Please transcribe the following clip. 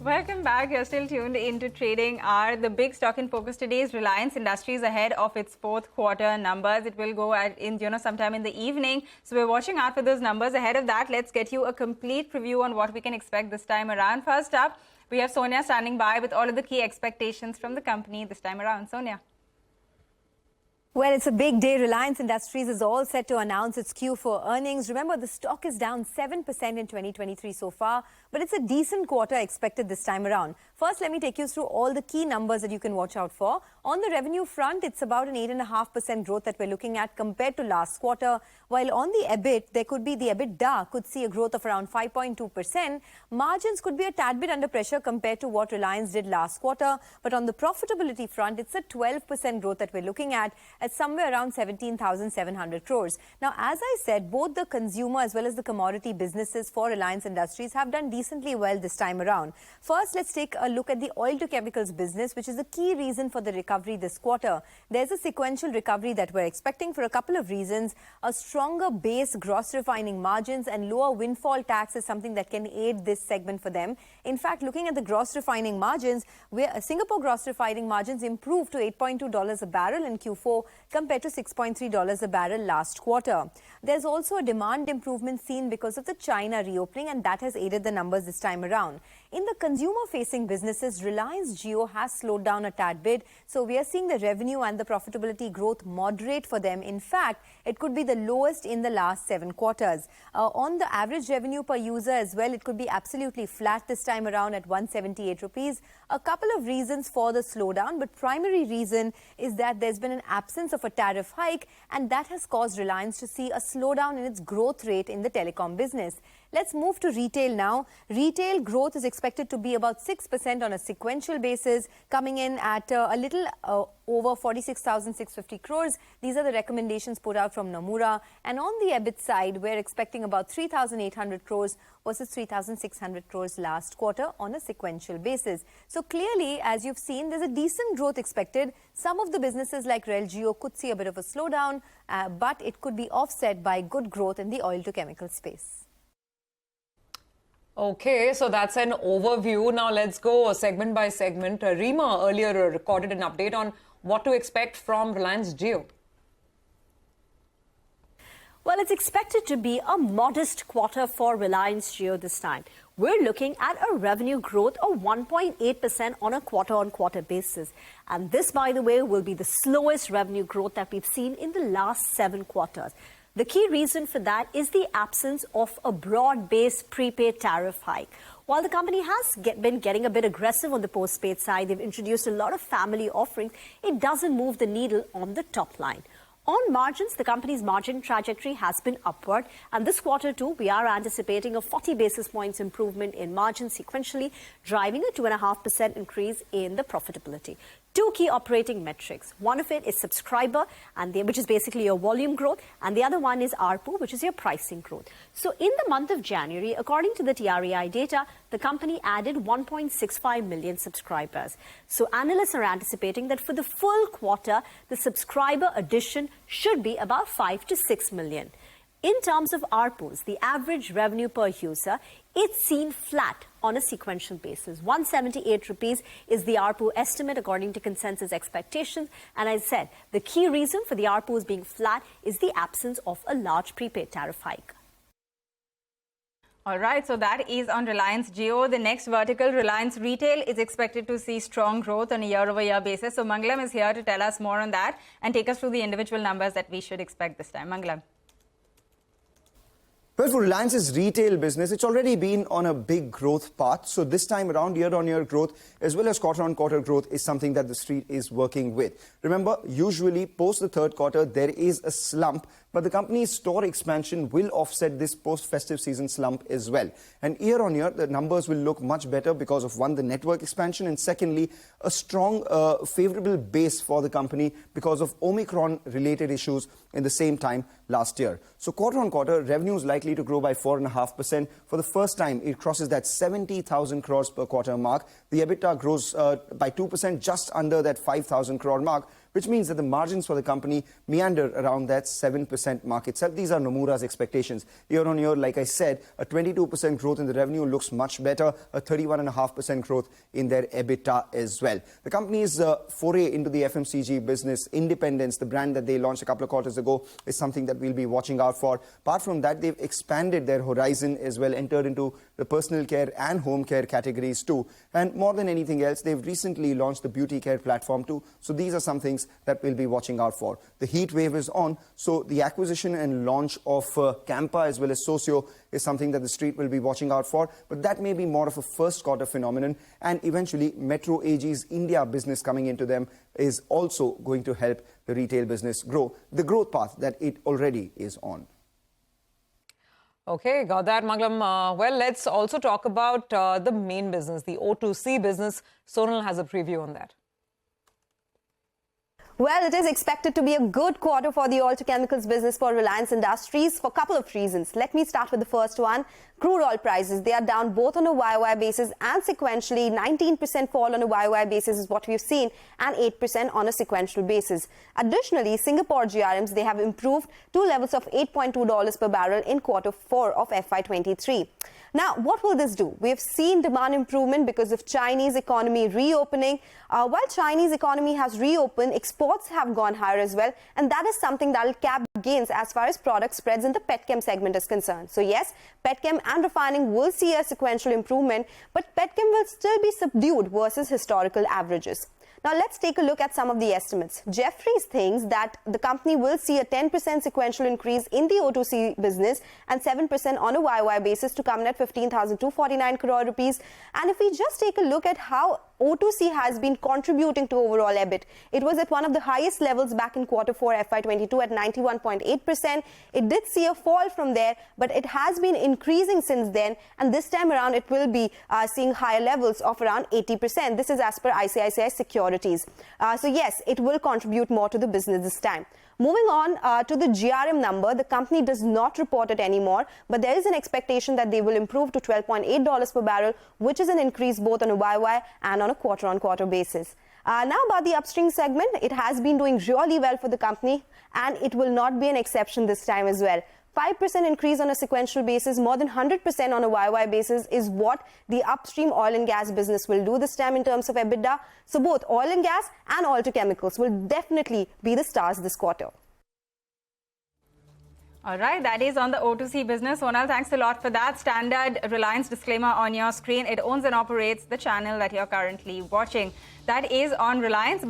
Welcome back. You're still tuned into Trading Hour. The big stock in focus today is Reliance Industries ahead of its fourth quarter numbers. It will go sometime in the evening. So we're watching out for those numbers. Ahead of that, let's get you a complete preview on what we can expect this time around. First up, we have Sonia standing by with all of the key expectations from the company this time around. Sonia. Well, it's a big day. Reliance Industries is all set to announce its Q4 earnings. Remember, the stock is down 7% in 2023 so far, but it's a decent quarter expected this time around. First, let me take you through all the key numbers that you can watch out for. On the revenue front, it's about an 8.5% growth that we're looking at compared to last quarter. While on the EBIT, the EBITDA could see a growth of around 5.2%. Margins could be a tad bit under pressure compared to what Reliance did last quarter. But on the profitability front, it's a 12% growth that we're looking at somewhere around 17,700 crores. Now, as I said, both the consumer as well as the commodity businesses for Reliance Industries have done decently well this time around. First, let's take a look at the oil to chemicals business, which is the key reason for the recovery this quarter. There's a sequential recovery that we're expecting for a couple of reasons. A stronger base gross refining margins and lower windfall tax is something that can aid this segment for them. In fact, looking at the gross refining margins, Singapore gross refining margins improved to $8.2 a barrel in Q4 compared to $6.3 a barrel last quarter. There's also a demand improvement seen because of the China reopening, and that has aided the numbers this time around. In the consumer-facing businesses, Reliance Jio has slowed down a tad bit, so we are seeing the revenue and the profitability growth moderate for them. In fact, it could be the lowest in the last 7 quarters. On the average revenue per user as well, it could be absolutely flat this time around at 178 rupees. A couple of reasons for the slowdown, but primary reason is that there's been an absence of a tariff hike, and that has caused Reliance to see a slowdown in its growth rate in the telecom business. Let's move to retail now. Retail growth is expected to be about 6% on a sequential basis, coming in at a little over 46,650 crores. These are the recommendations put out from Nomura. And on the EBIT side, we're expecting about 3,800 crores versus 3,600 crores last quarter on a sequential basis. So clearly, as you've seen, there's a decent growth expected. Some of the businesses like Reliance Jio could see a bit of a slowdown, but it could be offset by good growth in the oil to chemical space. Okay, so that's an overview. Now let's go segment by segment. Rima earlier recorded an update on what to expect from Reliance Jio. Well, it's expected to be a modest quarter for Reliance Jio this time. We're looking at a revenue growth of 1.8% on a quarter-on-quarter basis. And this, by the way, will be the slowest revenue growth that we've seen in the last 7 quarters. The key reason for that is the absence of a broad-based prepaid tariff hike. While the company has been getting a bit aggressive on the postpaid side, they've introduced a lot of family offerings, it doesn't move the needle on the top line. On margins, the company's margin trajectory has been upward, and this quarter too, we are anticipating a 40 basis points improvement in margin sequentially, driving a 2.5% increase in the profitability. 2 key operating metrics. One of it is subscriber, which is basically your volume growth, and the other one is ARPU, which is your pricing growth. So in the month of January, according to the TRAI data, the company added 1.65 million subscribers. So analysts are anticipating that for the full quarter, the subscriber addition should be about 5 to 6 million. In terms of ARPUs, the average revenue per user, it's seen flat on a sequential basis. 178 rupees is the ARPU estimate according to consensus expectations. And as I said, the key reason for the ARPUs being flat is the absence of a large prepaid tariff hike. All right, so that is on Reliance Jio. The next vertical, Reliance Retail, is expected to see strong growth on a year-over-year basis. So Mangalam is here to tell us more on that and take us through the individual numbers that we should expect this time. Mangalam. Well, for Reliance's retail business, it's already been on a big growth path. So this time around, year-on-year growth as well as quarter-on-quarter growth is something that the street is working with. Remember, usually post the third quarter, there is a slump, but the company's store expansion will offset this post-festive season slump as well. And year-on-year, the numbers will look much better because of, one, the network expansion, and secondly, a strong, favorable base for the company because of Omicron-related issues in the same time last year. So quarter-on-quarter, revenue is likely to grow by 4.5%. For the first time, it crosses that 70,000 crores per quarter mark. The EBITDA grows by 2%, just under that 5,000 crore mark, which means that the margins for the company meander around that 7% mark itself. These are Nomura's expectations. Year on year, like I said, a 22% growth in the revenue looks much better, a 31.5% growth in their EBITDA as well. The company's foray into the FMCG business, Independence, the brand that they launched a couple of quarters ago, is something that we'll be watching out for. Apart from that, they've expanded their horizon as well, entered into the personal care and home care categories too. And more than anything else, they've recently launched the beauty care platform too. So these are some things that we'll be watching out for. The heat wave is on, so the acquisition and launch of Campa as well as Socio is something that the street will be watching out for, but that may be more of a first quarter phenomenon, and eventually Metro AG's India business coming into them is also going to help the retail business grow, the growth path that it already is on. Okay, got that, Maglam. Well, let's also talk about the main business, the O2C business. Sonal has a preview on that. Well, it is expected to be a good quarter for the auto-chemicals business for Reliance Industries for a couple of reasons. Let me start with the first one. Crude oil prices, they are down both on a YOY basis and sequentially. 19% fall on a YOY basis is what we've seen, and 8% on a sequential basis. Additionally, Singapore GRMs, they have improved to levels of $8.2 per barrel in quarter 4 of FY23. Now, what will this do? We have seen demand improvement because of Chinese economy reopening. While Chinese economy has reopened, exports have gone higher as well, and that is something that will cap gains as far as product spreads in the petchem segment is concerned. So yes, petchem and refining will see a sequential improvement, but petchem will still be subdued versus historical averages. Now, let's take a look at some of the estimates. Jefferies thinks that the company will see a 10% sequential increase in the O2C business and 7% on a YOY basis to come in at 15,249 crore rupees. And if we just take a look at how O2C has been contributing to overall EBIT, it was at one of the highest levels back in quarter 4 FY22 at 91.8%. It did see a fall from there, but it has been increasing since then, and this time around it will be seeing higher levels of around 80%. This is as per ICICI Securities. So yes, it will contribute more to the business this time. Moving on to the GRM number, the company does not report it anymore, but there is an expectation that they will improve to $12.8 per barrel, which is an increase both on a YOY and on a quarter-on-quarter basis. Now about the upstream segment, it has been doing really well for the company, and it will not be an exception this time as well. 5% increase on a sequential basis, more than 100% on a YOY basis is what the upstream oil and gas business will do this time in terms of EBITDA. So both oil and gas and auto-chemicals will definitely be the stars this quarter. All right, that is on the O2C business. Sonal, thanks a lot for that. Standard Reliance disclaimer on your screen. It owns and operates the channel that you're currently watching. That is on Reliance.